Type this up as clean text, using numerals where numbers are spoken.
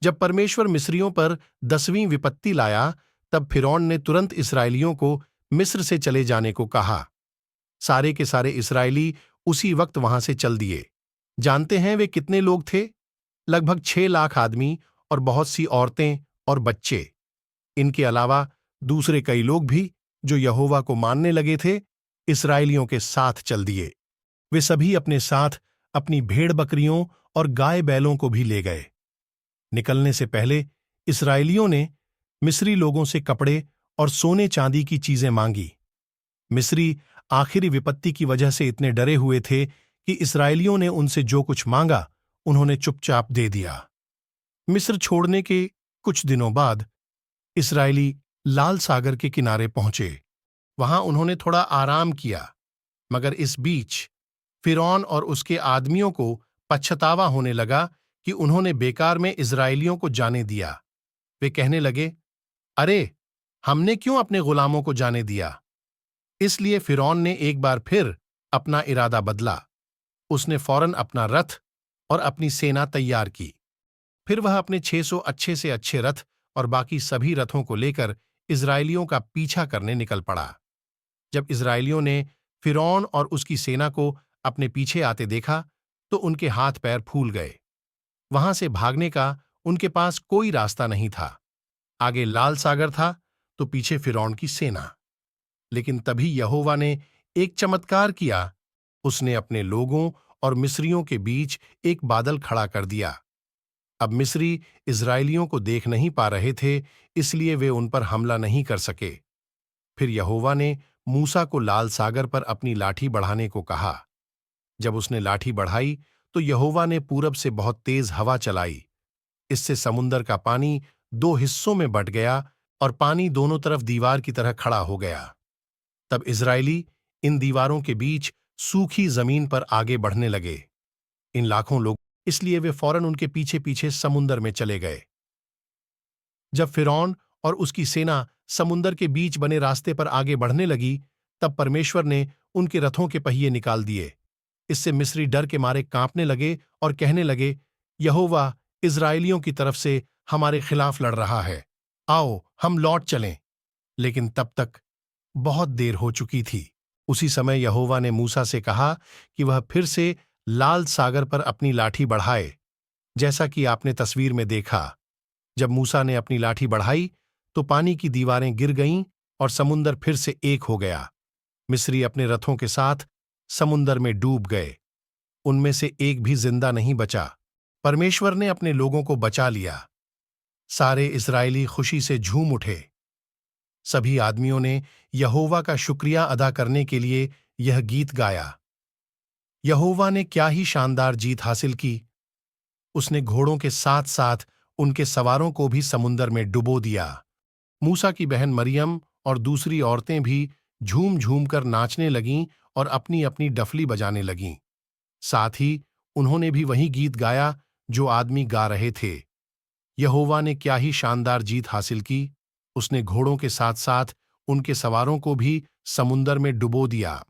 जब परमेश्वर मिस्रियों पर 10वीं विपत्ति लाया, तब फिरौन ने तुरंत इस्राएलियों को मिस्र से चले जाने को कहा। सारे के सारे इस्राएली उसी वक्त वहां से चल दिए। जानते हैं वे कितने लोग थे? लगभग 6 लाख आदमी और बहुत सी औरतें और बच्चे। इनके अलावा दूसरे कई लोग भी जो यहोवा को मानने लगे थे, इस्राएलियों के साथ चल दिए। वे सभी अपने साथ अपनी भेड़ बकरियों और गाय बैलों को भी ले गए। निकलने से पहले इस्राएलियों ने मिस्री लोगों से कपड़े और सोने चांदी की चीजें मांगी। मिस्री आखिरी विपत्ति की वजह से इतने डरे हुए थे कि इस्राएलियों ने उनसे जो कुछ मांगा उन्होंने चुपचाप दे दिया। मिस्र छोड़ने के कुछ दिनों बाद इस्राएली लाल सागर के किनारे पहुंचे। वहां उन्होंने थोड़ा आराम किया, मगर इस बीच फिरौन और उसके आदमियों को पछतावा होने लगा कि उन्होंने बेकार में इस्राएलियों को जाने दिया। वे कहने लगे, अरे, हमने क्यों अपने गुलामों को जाने दिया? इसलिए फिरौन ने एक बार फिर अपना इरादा बदला। उसने फौरन अपना रथ और अपनी सेना तैयार की। फिर वह अपने 600 अच्छे से अच्छे रथ और बाकी सभी रथों को लेकर इस्राएलियों का पीछा करने निकल पड़ा। जब इस्राएलियों ने फिरौन और उसकी सेना को अपने पीछे आते देखा, तो उनके हाथ पैर फूल गए। वहां से भागने का उनके पास कोई रास्ता नहीं था। आगे लाल सागर था तो पीछे फिरौन की सेना। लेकिन तभी यहोवा ने एक चमत्कार किया। उसने अपने लोगों और मिस्रियों के बीच एक बादल खड़ा कर दिया। अब मिस्री इस्राएलियों को देख नहीं पा रहे थे, इसलिए वे उन पर हमला नहीं कर सके। फिर यहोवा ने मूसा को लाल सागर पर अपनी लाठी बढ़ाने को कहा। जब उसने लाठी बढ़ाई तो यहोवा ने पूरब से बहुत तेज हवा चलाई। इससे समुंदर का पानी 2 हिस्सों में बंट गया और पानी दोनों तरफ दीवार की तरह खड़ा हो गया। तब इस्राएली इन दीवारों के बीच सूखी जमीन पर आगे बढ़ने लगे। इन लाखों लोग, इसलिए वे फौरन उनके पीछे पीछे समुंदर में चले गए। जब फिरौन और उसकी सेना समुंदर के बीच बने रास्ते पर आगे बढ़ने लगी, तब परमेश्वर ने उनके रथों के पहिए निकाल दिए। इससे मिस्री डर के मारे कांपने लगे और कहने लगे, यहोवा इस्राएलियों की तरफ से हमारे खिलाफ लड़ रहा है, आओ हम लौट चलें। लेकिन तब तक बहुत देर हो चुकी थी। उसी समय यहोवा ने मूसा से कहा कि वह फिर से लाल सागर पर अपनी लाठी बढ़ाए, जैसा कि आपने तस्वीर में देखा। जब मूसा ने अपनी लाठी बढ़ाई तो पानी की दीवारें गिर गईं और समुंदर फिर से एक हो गया। मिस्री अपने रथों के साथ समुंदर में डूब गए। उनमें से एक भी जिंदा नहीं बचा। परमेश्वर ने अपने लोगों को बचा लिया। सारे इस्राएली खुशी से झूम उठे। सभी आदमियों ने यहोवा का शुक्रिया अदा करने के लिए यह गीत गाया। यहोवा ने क्या ही शानदार जीत हासिल की। उसने घोड़ों के साथ साथ उनके सवारों को भी समुंदर में डुबो दिया। मूसा की बहन मरियम और दूसरी औरतें भी झूम झूम कर नाचने लगीं और अपनी अपनी डफली बजाने लगीं। साथ ही उन्होंने भी वही गीत गाया जो आदमी गा रहे थे। यहोवा ने क्या ही शानदार जीत हासिल की। उसने घोड़ों के साथ साथ उनके सवारों को भी समुंदर में डुबो दिया।